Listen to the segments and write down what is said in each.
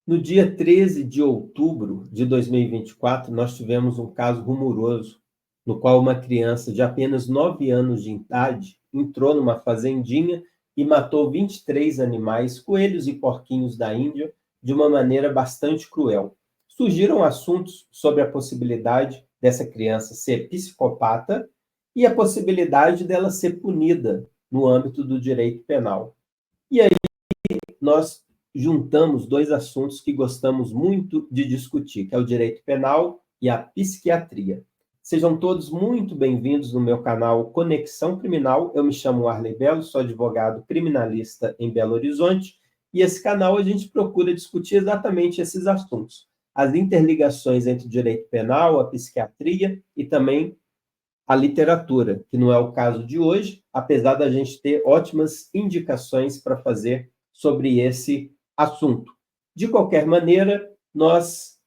No dia 13 de outubro de 2024, nós tivemos um caso rumoroso, no qual uma criança de apenas 9 anos de idade entrou numa fazendinha e matou 23 animais, coelhos e porquinhos da Índia, de uma maneira bastante cruel. Surgiram assuntos sobre a possibilidade dessa criança ser psicopata e a possibilidade dela ser punida no âmbito do direito penal. E aí nós juntamos dois assuntos que gostamos muito de discutir, que é o direito penal e a psiquiatria. Sejam todos muito bem-vindos no meu canal Conexão Criminal. Eu me chamo Arley Belo, sou advogado criminalista em Belo Horizonte, e esse canal a gente procura discutir exatamente esses assuntos, as interligações entre o direito penal, a psiquiatria e também a literatura, que não é o caso de hoje, apesar da gente ter ótimas indicações para fazer sobre esse assunto. De qualquer maneira, nós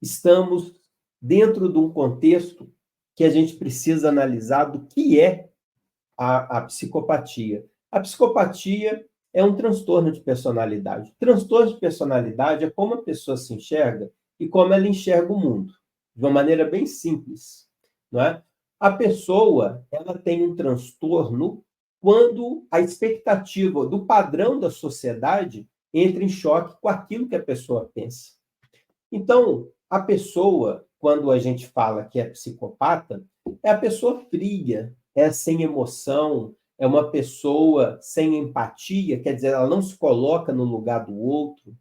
estamos dentro de um contexto que a gente precisa analisar do que é a psicopatia. A psicopatia é um transtorno de personalidade. O transtorno de personalidade é como a pessoa se enxerga e como ela enxerga o mundo, de uma maneira bem simples, não é? A pessoa, ela tem um transtorno quando a expectativa do padrão da sociedade entra em choque com aquilo que a pessoa pensa. Então, a pessoa, quando a gente fala que é psicopata, é a pessoa fria, é sem emoção, é uma pessoa sem empatia, quer dizer, ela não se coloca no lugar do outro,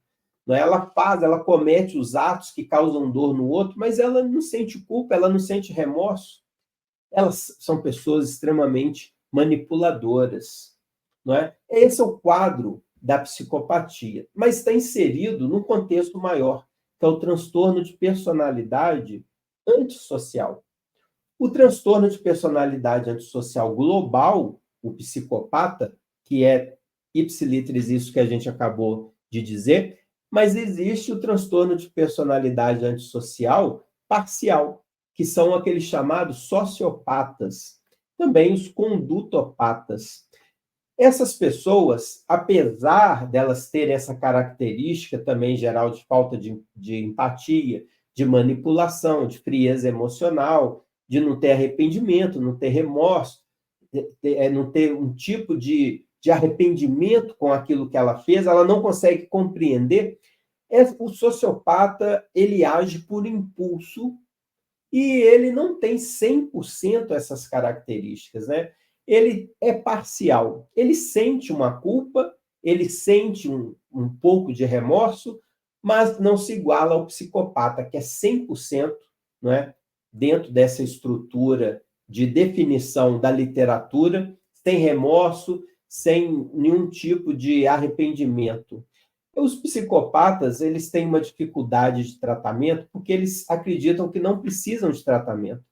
não é? Ela comete os atos que causam dor no outro, mas ela não sente culpa, ela não sente remorso. Elas são pessoas extremamente manipuladoras, não é? Esse é o quadro da psicopatia, mas está inserido num contexto maior, que é o transtorno de personalidade antissocial. O transtorno de personalidade antissocial global, o psicopata, que é ipsilitris isso que a gente acabou de dizer, mas existe o transtorno de personalidade antissocial parcial, que são aqueles chamados sociopatas, também os condutopatas. Essas pessoas, apesar delas terem essa característica também geral de falta de empatia, de manipulação, de frieza emocional, de não ter arrependimento, não ter remorso, não ter um tipo de arrependimento com aquilo que ela fez, ela não consegue compreender. O sociopata, ele age por impulso e ele não tem 100% essas características, né? Ele é parcial. Ele sente uma culpa, ele sente um pouco de remorso, mas não se iguala ao psicopata, que é 100%, não é? Dentro dessa estrutura de definição da literatura, sem remorso, sem nenhum tipo de arrependimento. Os psicopatas, eles têm uma dificuldade de tratamento porque eles acreditam que não precisam de tratamento.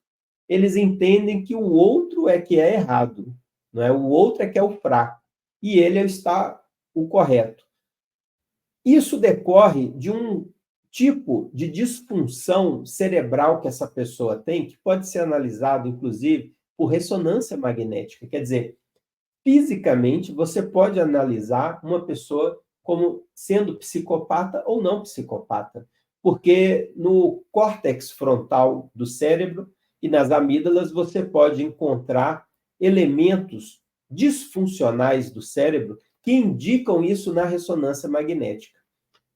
Eles entendem que o outro é que é errado, não é? O outro é que é o fraco e ele está o correto. Isso decorre de um tipo de disfunção cerebral que essa pessoa tem, que pode ser analisado, inclusive, por ressonância magnética. Quer dizer, fisicamente, você pode analisar uma pessoa como sendo psicopata ou não psicopata, porque no córtex frontal do cérebro e nas amígdalas você pode encontrar elementos disfuncionais do cérebro que indicam isso na ressonância magnética.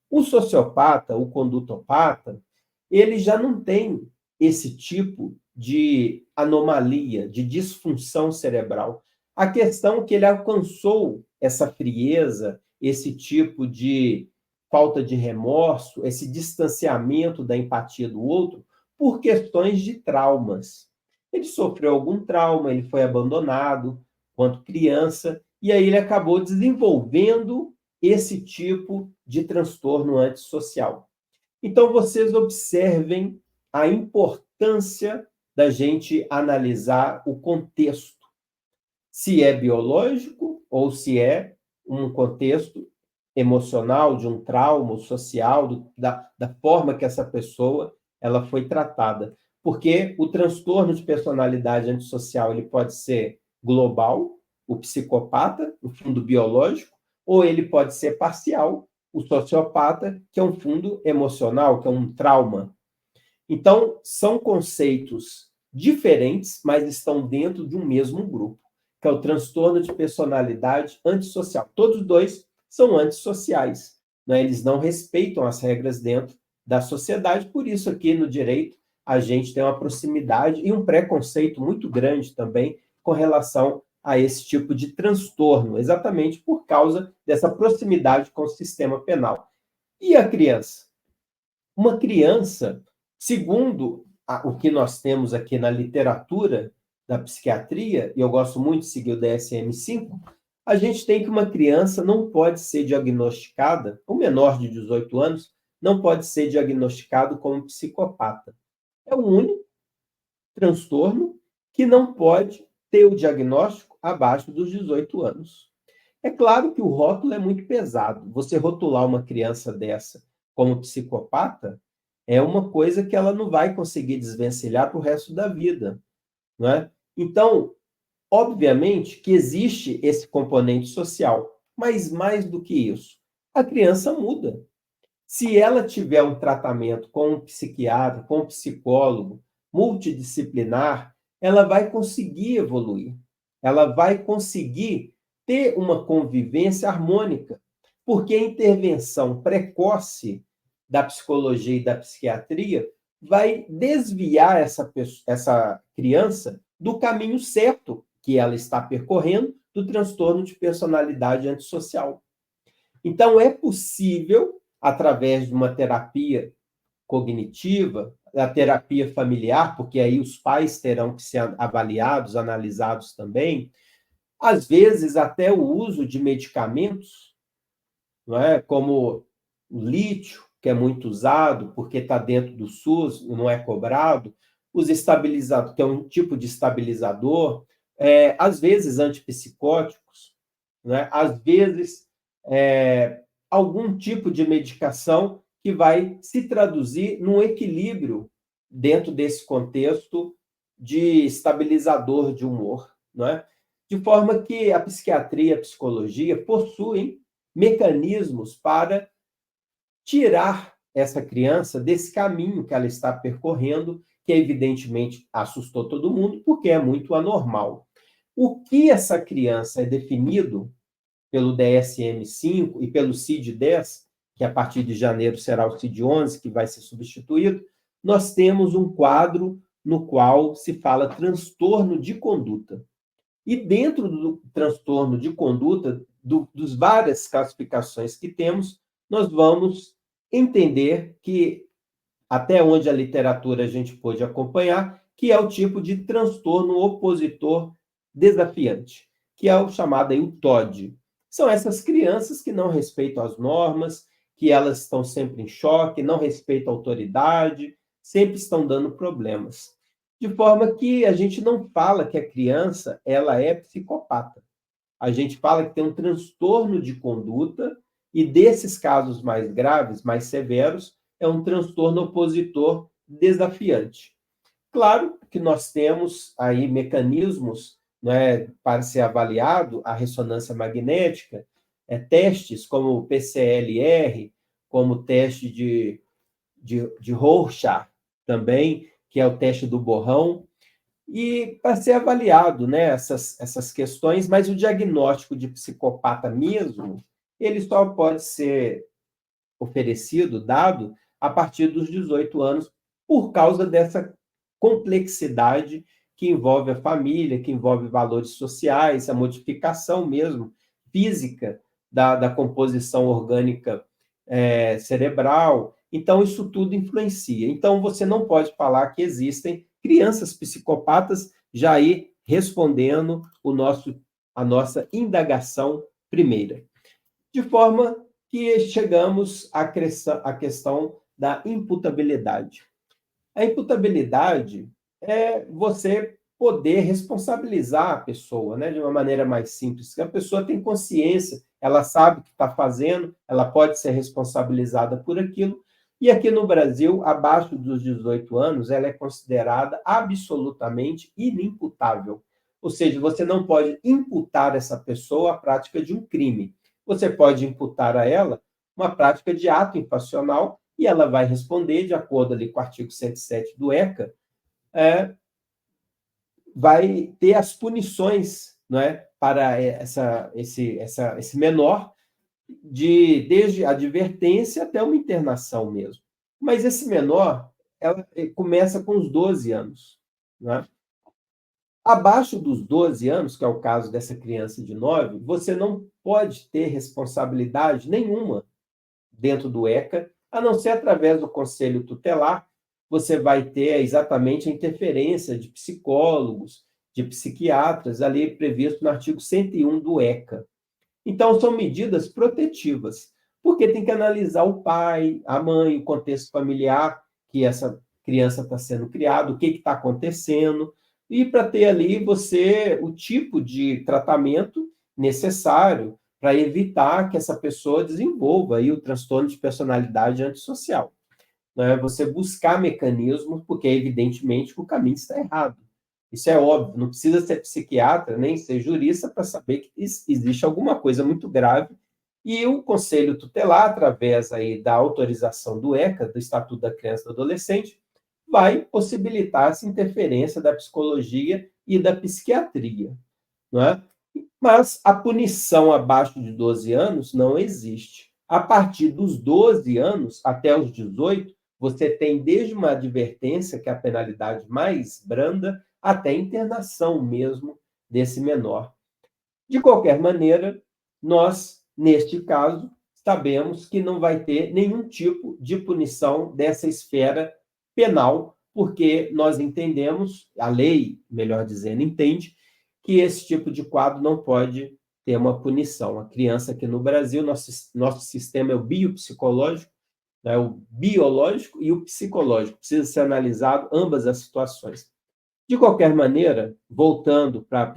O sociopata, o condutopata, ele já não tem esse tipo de anomalia, de disfunção cerebral. A questão é que ele alcançou essa frieza, esse tipo de falta de remorso, esse distanciamento da empatia do outro por questões de traumas. Ele sofreu algum trauma, ele foi abandonado quando criança, e aí ele acabou desenvolvendo esse tipo de transtorno antissocial. Então, vocês observem a importância da gente analisar o contexto, se é biológico ou se é um contexto emocional, de um trauma social, da forma que essa pessoa ela foi tratada. Porque o transtorno de personalidade antissocial ele pode ser global, o psicopata, no fundo biológico, ou ele pode ser parcial, o sociopata, que é um fundo emocional, que é um trauma. Então, são conceitos diferentes, mas estão dentro de um mesmo grupo, que é o transtorno de personalidade antissocial. Todos dois são antissociais, né? Eles não respeitam as regras dentro da sociedade, por isso aqui no direito a gente tem uma proximidade e um preconceito muito grande também com relação a esse tipo de transtorno, exatamente por causa dessa proximidade com o sistema penal. E a criança? Uma criança, segundo o que nós temos aqui na literatura da psiquiatria, e eu gosto muito de seguir o DSM-5, a gente tem que uma criança não pode ser diagnosticada, o menor de 18 anos, não pode ser diagnosticado como psicopata. É o único transtorno que não pode ter o diagnóstico abaixo dos 18 anos. É claro que o rótulo é muito pesado. Você rotular uma criança dessa como psicopata é uma coisa que ela não vai conseguir desvencilhar para o resto da vida, não é? Então, obviamente que existe esse componente social, mas mais do que isso, a criança muda. Se ela tiver um tratamento com um psiquiatra, com um psicólogo, multidisciplinar, ela vai conseguir evoluir. Ela vai conseguir ter uma convivência harmônica, porque a intervenção precoce da psicologia e da psiquiatria vai desviar essa criança do caminho certo que ela está percorrendo do transtorno de personalidade antissocial. Então, é possível, através de uma terapia cognitiva, a terapia familiar, porque aí os pais terão que ser avaliados, analisados também, às vezes até o uso de medicamentos, não é? Como o lítio, que é muito usado porque está dentro do SUS, não é cobrado, os estabilizadores, que é um tipo de estabilizador, às vezes antipsicóticos, né? Às vezes algum tipo de medicação que vai se traduzir num equilíbrio dentro desse contexto de estabilizador de humor, não é? De forma que a psiquiatria e a psicologia possuem mecanismos para tirar essa criança desse caminho que ela está percorrendo, que evidentemente assustou todo mundo, porque é muito anormal. O que essa criança é definido pelo DSM-5 e pelo CID-10, que a partir de janeiro será o CID-11, que vai ser substituído, nós temos um quadro no qual se fala transtorno de conduta. E dentro do transtorno de conduta, dos várias classificações que temos, nós vamos entender que, até onde a literatura a gente pôde acompanhar, que é o tipo de transtorno opositor desafiante, que é o chamado aí, o TOD. São essas crianças que não respeitam as normas, que elas estão sempre em choque, não respeitam a autoridade, sempre estão dando problemas. De forma que a gente não fala que a criança ela é psicopata. A gente fala que tem um transtorno de conduta e desses casos mais graves, mais severos, é um transtorno opositor desafiante. Claro que nós temos aí mecanismos, né, para ser avaliado a ressonância magnética, testes como o PCLR, como o teste de Rorschach também, que é o teste do borrão, e para ser avaliado, né, essas questões, mas o diagnóstico de psicopata mesmo, ele só pode ser oferecido, dado, a partir dos 18 anos, por causa dessa complexidade que envolve a família, que envolve valores sociais, a modificação mesmo física da composição orgânica cerebral. Então, isso tudo influencia. Então, você não pode falar que existem crianças psicopatas, já aí respondendo a nossa indagação primeira. De forma que chegamos à questão da imputabilidade. A imputabilidade é você poder responsabilizar a pessoa, né, de uma maneira mais simples. A pessoa tem consciência, ela sabe o que está fazendo, ela pode ser responsabilizada por aquilo. E aqui no Brasil, abaixo dos 18 anos, ela é considerada absolutamente inimputável. Ou seja, você não pode imputar essa pessoa a prática de um crime. Você pode imputar a ela uma prática de ato infracional, e ela vai responder, de acordo ali com o artigo 107 do ECA, vai ter as punições, não é, para esse menor, desde a advertência até uma internação mesmo. Mas esse menor, ela começa com os 12 anos. Não é? Abaixo dos 12 anos, que é o caso dessa criança de 9, você não pode ter responsabilidade nenhuma dentro do ECA, a não ser através do conselho tutelar. Você vai ter exatamente a interferência de psicólogos, de psiquiatras, ali previsto no artigo 101 do ECA. Então, são medidas protetivas, porque tem que analisar o pai, a mãe, o contexto familiar que essa criança está sendo criada, o que está acontecendo, e para ter ali o tipo de tratamento necessário para evitar que essa pessoa desenvolva aí o transtorno de personalidade antissocial. Né? Você buscar mecanismos, porque evidentemente o caminho está errado. Isso é óbvio, não precisa ser psiquiatra nem ser jurista para saber que existe alguma coisa muito grave, e o Conselho Tutelar, através aí da autorização do ECA, do Estatuto da Criança e do Adolescente, vai possibilitar essa interferência da psicologia e da psiquiatria. Não é? Mas a punição abaixo de 12 anos não existe. A partir dos 12 anos até os 18, você tem desde uma advertência, que é a penalidade mais branda, até internação mesmo desse menor. De qualquer maneira, nós, neste caso, sabemos que não vai ter nenhum tipo de punição dessa esfera penal, porque nós entendemos, a lei, melhor dizendo, entende, que esse tipo de quadro não pode ter uma punição. A criança aqui no Brasil, nosso sistema é o biopsicológico, né, o biológico e o psicológico. Precisa ser analisado ambas as situações. De qualquer maneira, voltando para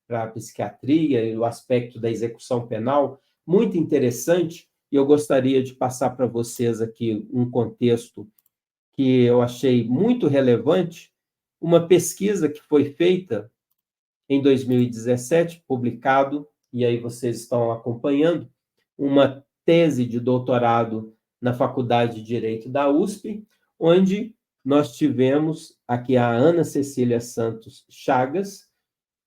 a psiquiatria e o aspecto da execução penal, muito interessante, e eu gostaria de passar para vocês aqui um contexto que eu achei muito relevante, uma pesquisa que foi feita em 2017, publicado, e aí vocês estão acompanhando, uma tese de doutorado na Faculdade de Direito da USP, onde nós tivemos aqui a Ana Cecília Santos Chagas,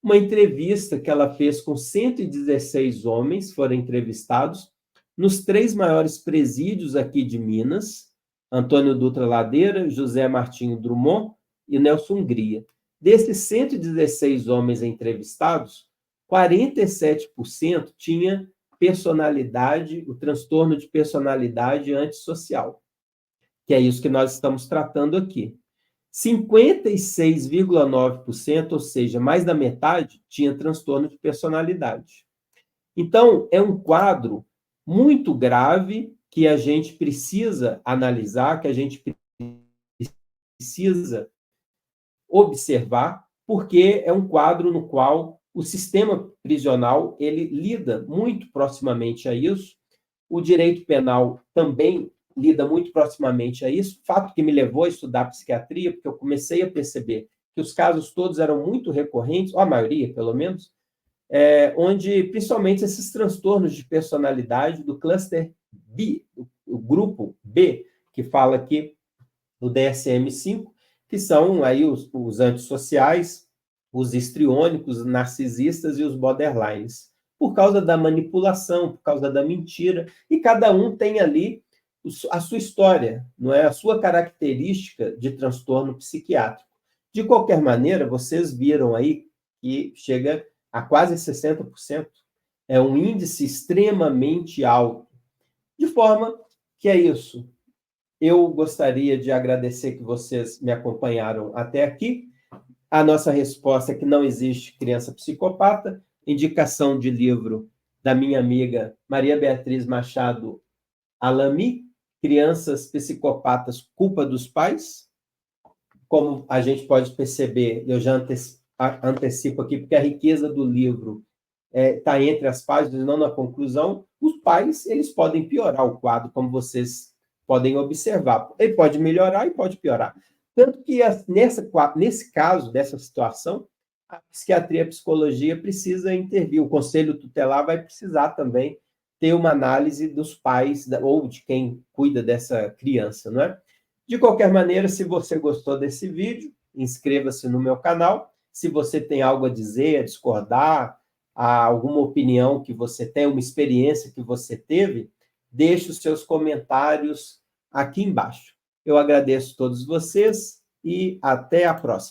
uma entrevista que ela fez com 116 homens, foram entrevistados, nos 3 maiores presídios aqui de Minas, Antônio Dutra Ladeira, José Martinho Drummond e Nelson Hungria. Desses 116 homens entrevistados, 47% tinha personalidade, o transtorno de personalidade antissocial, que é isso que nós estamos tratando aqui. 56,9%, ou seja, mais da metade, tinha transtorno de personalidade. Então, é um quadro muito grave que a gente precisa analisar, que a gente precisa observar, porque é um quadro no qual o sistema prisional ele lida muito proximamente a isso, o direito penal também lida muito proximamente a isso, fato que me levou a estudar psiquiatria, porque eu comecei a perceber que os casos todos eram muito recorrentes, ou a maioria, pelo menos, onde principalmente esses transtornos de personalidade do cluster B, o grupo B, que fala aqui do DSM-5, que são aí os antissociais, os histriônicos, os narcisistas e os borderlines, por causa da manipulação, por causa da mentira, e cada um tem ali a sua história, não é? A sua característica de transtorno psiquiátrico. De qualquer maneira, vocês viram aí que chega a quase 60%. É um índice extremamente alto. De forma que é isso. Eu gostaria de agradecer que vocês me acompanharam até aqui. A nossa resposta é que não existe criança psicopata. Indicação de livro da minha amiga Maria Beatriz Machado Alamy, Crianças Psicopatas, Culpa dos Pais. Como a gente pode perceber, eu já antecipo aqui, porque a riqueza do livro está entre as páginas, não na conclusão. Os pais, eles podem piorar o quadro, como vocês podem observar. Ele pode melhorar e pode piorar. Tanto que, nesse caso, dessa situação, a psiquiatria e a psicologia precisa intervir. O conselho tutelar vai precisar também ter uma análise dos pais ou de quem cuida dessa criança, não é? De qualquer maneira, se você gostou desse vídeo, inscreva-se no meu canal. Se você tem algo a dizer, a discordar, alguma opinião que você tem, uma experiência que você teve, deixe os seus comentários aqui embaixo. Eu agradeço a todos vocês e até a próxima.